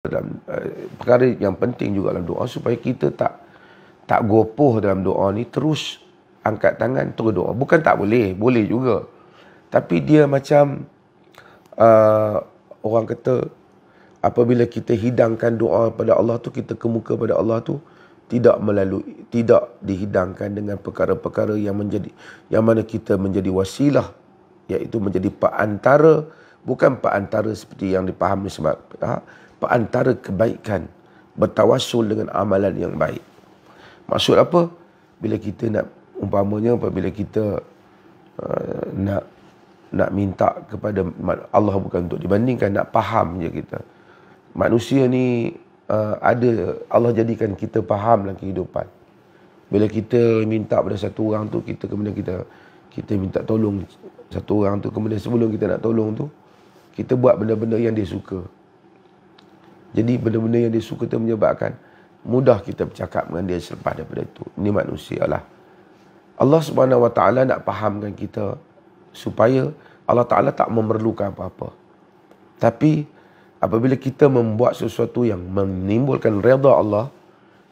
dalam perkara yang penting juga dalam doa supaya kita tak gopoh dalam doa ni, terus angkat tangan terus doa. Bukan tak boleh, boleh juga. Tapi dia macam orang kata apabila kita hidangkan doa pada Allah tu, kita kemuka pada Allah tu tidak dihidangkan dengan perkara-perkara yang mana kita menjadi wasilah, iaitu menjadi perantara, bukan perantara seperti yang dipahami sebab perantara kebaikan, bertawassul dengan amalan yang baik. Maksud apa? Bila kita nak, umpamanya apabila kita nak minta kepada Allah, bukan untuk dibandingkan, nak faham je kita. Manusia ni ada, Allah jadikan kita faham dalam kehidupan. Bila kita minta pada satu orang tu, kemudian kita minta tolong satu orang tu, kemudian sebelum kita nak tolong tu, kita buat benda-benda yang dia suka. Jadi benda-benda yang dia suka tu menyebabkan mudah kita bercakap dengan dia selepas daripada itu. Ini manusia lah. Allah Subhanahu Wa Taala nak fahamkan kita supaya Allah Taala tak memerlukan apa-apa. Tapi apabila kita membuat sesuatu yang menimbulkan redha Allah,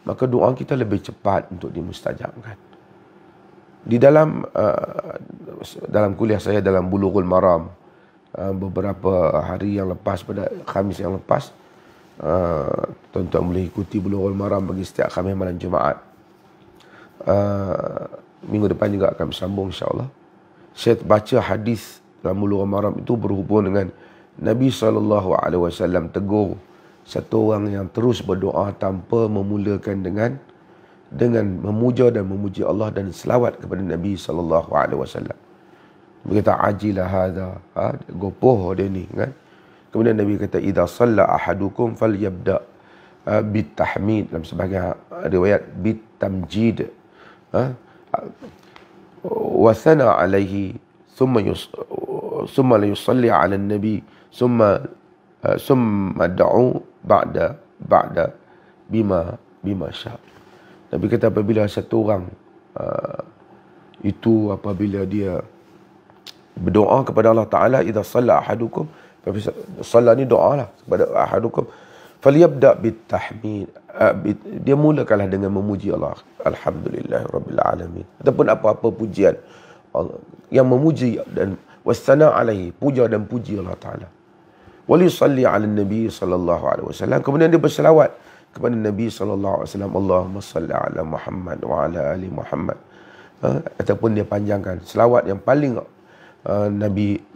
maka doa kita lebih cepat untuk dimustajabkan. Di dalam kuliah saya dalam Bulughul Maram, beberapa hari yang lepas, pada Khamis yang lepas, tuan-tuan boleh ikuti Bulughul Maram bagi setiap Khamis malam Jumaat. Minggu depan juga akan bersambung insya-Allah. Saya baca hadis dalam Bulughul Maram itu berhubung dengan Nabi SAW tegur satu orang yang terus berdoa tanpa memulakan dengan memuja dan memuji Allah dan selawat kepada Nabi SAW. Berkata ajilah hadza, gopoh dia ni kan. Kemudian Nabi kata idza shalla ahadukum falyabda bitahmid, dalam sebahagian riwayat bitamjid, wa thana alaihi thumma la yusalli ala nabi thumma da'u ba'da bima sya. Nabi kata apabila satu orang itu apabila dia berdoa kepada Allah Ta'ala, idza shalla ahadukum, salat ni doa lah kepada ahadukum, falyabda bitahmid, dia mulakanlah dengan memuji Allah, alhamdulillahirabbil alamin, ataupun apa-apa pujian Allah yang memuji, dan wasana alaihi, puja dan puji Allah Taala, wal yusalli ala nabi sallallahu alaihi wasallam, kemudian dia berselawat kepada Nabi sallallahu alaihi wasallam, Allahumma salli ala Muhammad wa ala ali Muhammad, ataupun dia panjangkan selawat yang paling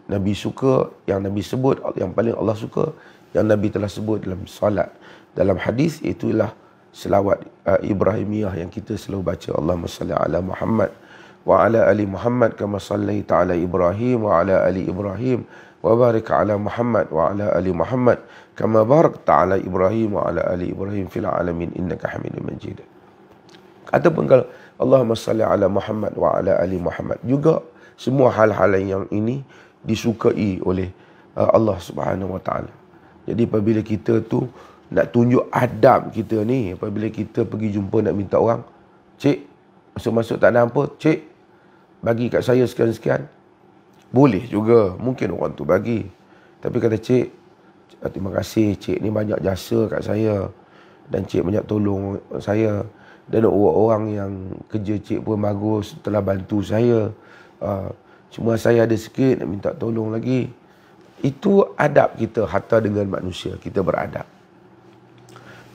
Nabi suka, yang Nabi sebut, yang paling Allah suka, yang Nabi telah sebut dalam salat, dalam hadis, itulah selawat Ibrahimiyah yang kita selalu baca, Allahumma salli ala Muhammad wa ala ali Muhammad kama sallaita ala Ibrahim wa ala ali Ibrahim wa barik ala Muhammad wa ala ali Muhammad kama barakta ala Ibrahim wa ala ali Ibrahim fil alamin innaka Hamidum Majid. Ataupun kalau Allahumma salli ala Muhammad wa ala ali Muhammad, juga semua hal-hal yang ini disukai oleh Allah Subhanahu Wa Taala. Jadi apabila kita tu nak tunjuk adab kita ni, apabila kita pergi jumpa nak minta orang, cik, masuk-masuk tak ada apa, cik, bagi kat saya sekian-sekian. Boleh juga, mungkin orang tu bagi. Tapi kata cik, terima kasih, cik ni banyak jasa kat saya, dan cik banyak tolong saya, dan orang yang kerja cik pun bagus, telah bantu saya. Cuma saya ada sikit nak minta tolong lagi. Itu adab kita hatta dengan manusia, kita beradab.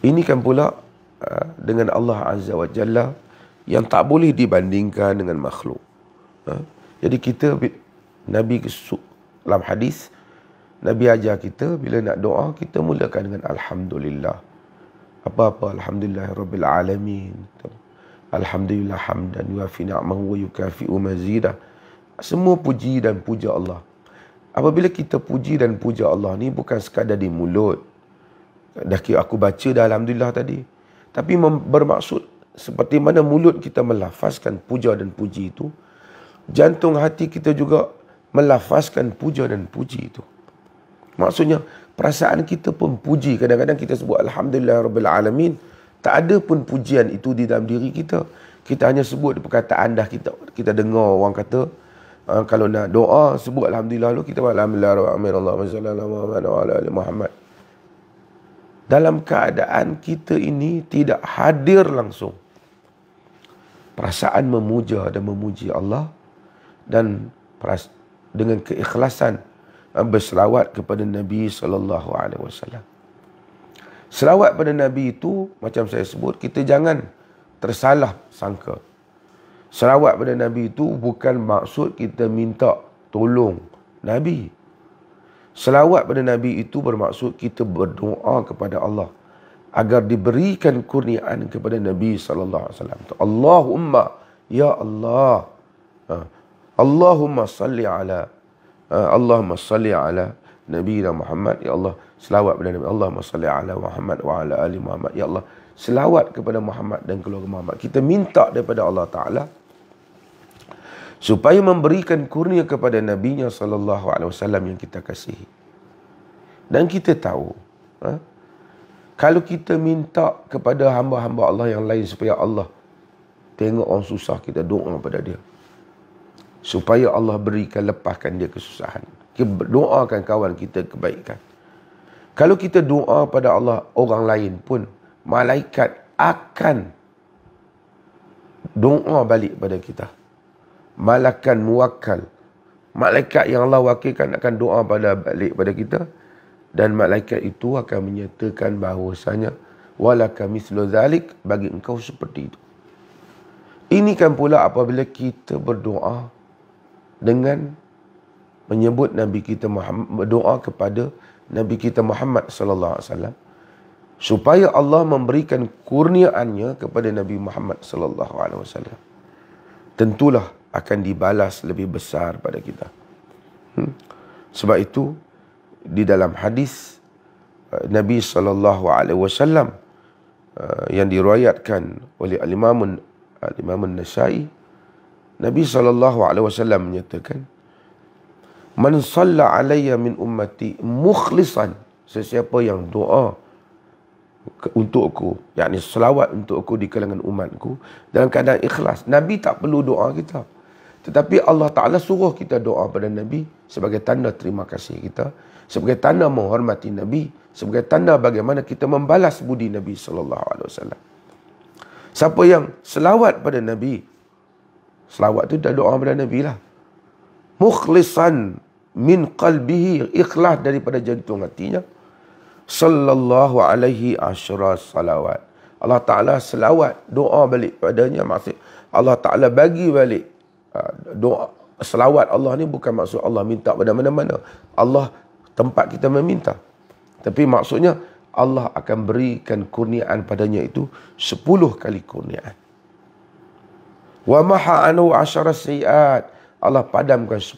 Ini kan pula dengan Allah Azza wa Jalla yang tak boleh dibandingkan dengan makhluk. Jadi kita, Nabi dalam hadis, Nabi ajar kita bila nak doa, kita mulakan dengan Alhamdulillah. Apa-apa, Alhamdulillahirabbil alamin. Alhamdulillah hamdan yuafi ni'amahu wa yukafi'u mazidah. Semua puji dan puja Allah. Apabila kita puji dan puja Allah ni bukan sekadar di mulut. Dah kira aku baca dah Alhamdulillah tadi. Tapi bermaksud seperti mana mulut kita melafazkan puja dan puji itu, jantung hati kita juga melafazkan puja dan puji itu. Maksudnya perasaan kita pun puji. Kadang-kadang kita sebut Alhamdulillahirabbil alamin, tak ada pun pujian itu di dalam diri kita. Kita hanya sebut perkataan dah kita dengar orang kata, kalau nak doa sebut alhamdulillah dulu, kita buat alhamdulillah Allahumma salli ala Muhammad wa ala ali Muhammad. dalam keadaan kita ini tidak hadir langsung. Perasaan memuja dan memuji Allah dan dengan keikhlasan berselawat kepada Nabi SAW. Selawat pada Nabi itu, macam saya sebut, kita jangan tersalah sangka. Selawat pada Nabi itu bukan maksud kita minta tolong Nabi. Selawat pada Nabi itu bermaksud kita berdoa kepada Allah agar diberikan kurniaan kepada Nabi SAW. Allahumma, ya Allah. Allahumma salli ala Nabi Muhammad. Ya Allah, selawat kepada Nabi. Allahumma salli ala Muhammad wa ala ali Muhammad. Ya Allah, selawat kepada Muhammad dan keluarga Muhammad. Kita minta daripada Allah Ta'ala supaya memberikan kurnia kepada Nabi-Nya SAW yang kita kasihi. Dan kita tahu, kalau kita minta kepada hamba-hamba Allah yang lain supaya Allah tengok orang susah, kita doa pada dia supaya Allah berikan, lepaskan dia kesusahan. Kita doakan kawan kita kebaikan. Kalau kita doa pada Allah orang lain pun, malaikat akan doa balik pada kita. Malakan muwakkal, malaikat yang Allah wakilkan akan doa balik pada kita, dan malaikat itu akan menyatakan bahawasanya walaka mislu zalik, bagi engkau seperti itu. Ini kan pula apabila kita berdoa dengan menyebut Nabi kita Muhammad, berdoa kepada Nabi kita Muhammad sallallahu alaihi wasallam supaya Allah memberikan kurniaannya kepada Nabi Muhammad sallallahu alaihi wasallam. Tentulah akan dibalas lebih besar pada kita. Sebab itu di dalam hadis Nabi sallallahu alaihi wasallam yang diriwayatkan oleh Al-Imam An-Nasa'i, Nabi sallallahu alaihi wasallam menyatakan, "Man shalla alayya min ummati mukhlishan," sesiapa yang doa untukku, yakni selawat untukku di kalangan umatku dalam keadaan ikhlas. Nabi tak perlu doa kita, tetapi Allah Ta'ala suruh kita doa pada Nabi sebagai tanda terima kasih kita, sebagai tanda menghormati Nabi, sebagai tanda bagaimana kita membalas budi Nabi SAW. Siapa yang selawat pada Nabi, selawat itu dah doa pada Nabi lah. Mukhlisan min qalbihi, ikhlas daripada jantung hatinya. Sallallahu alaihi asyra salawat. Allah Ta'ala selawat, doa balik padanya, maksud Allah Ta'ala bagi balik. Doa selawat Allah ni bukan maksud Allah minta pada mana-mana. Allah tempat kita meminta. Tapi maksudnya Allah akan berikan kurniaan padanya itu 10 kali kurniaan. Wa maha anhu asyara sayiat. Allah padamkan 10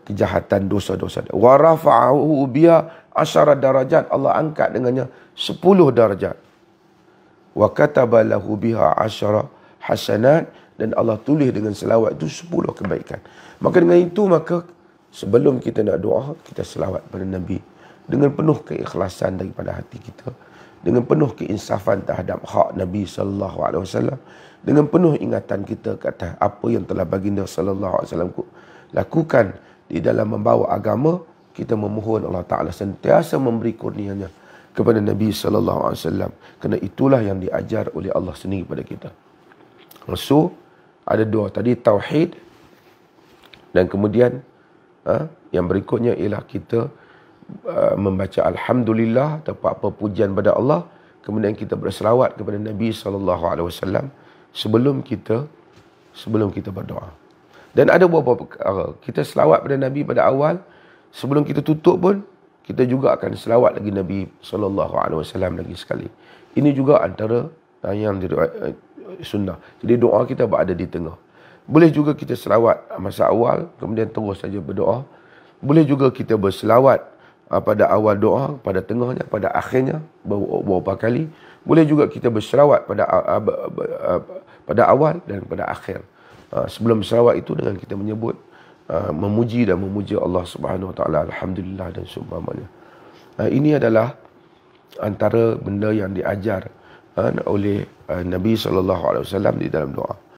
kejahatan, dosa-dosa. Wa rafa'ahu biha asyara darajat. Allah angkat dengannya 10 darajat. Wa kataba lahu biha asyara hasanat, dan Allah tulis dengan selawat itu 10 kebaikan. Maka dengan itu, maka sebelum kita nak doa, kita selawat pada Nabi dengan penuh keikhlasan daripada hati kita, dengan penuh keinsafan terhadap hak Nabi sallallahu alaihi wasallam, dengan penuh ingatan kita ke atas apa yang telah baginda sallallahu alaihi wasallam lakukan di dalam membawa agama. Kita memohon Allah Ta'ala sentiasa memberi kurnianya kepada Nabi sallallahu alaihi wasallam, kerana itulah yang diajar oleh Allah sendiri kepada kita. So, ada dua tadi, tauhid, dan kemudian yang berikutnya ialah kita membaca Alhamdulillah, terdapat pujian pada Allah, kemudian kita berselawat kepada Nabi SAW sebelum kita berdoa. Dan ada beberapa perkara, kita selawat pada Nabi pada awal, sebelum kita tutup pun kita juga akan selawat lagi Nabi SAW lagi sekali. Ini juga antara yang sunnah. Jadi doa kita berada di tengah. Boleh juga kita selawat masa awal, kemudian terus saja berdoa. Boleh juga kita berselawat pada awal doa, pada tengahnya, pada akhirnya, beberapa kali. Boleh juga kita berselawat pada awal dan pada akhir. Sebelum selawat itu dengan kita menyebut, memuji dan memuji Allah Subhanahu Wa Taala, Alhamdulillah dan seumpamanya. Ini adalah antara benda yang diajar oleh Nabi SAW di dalam doa.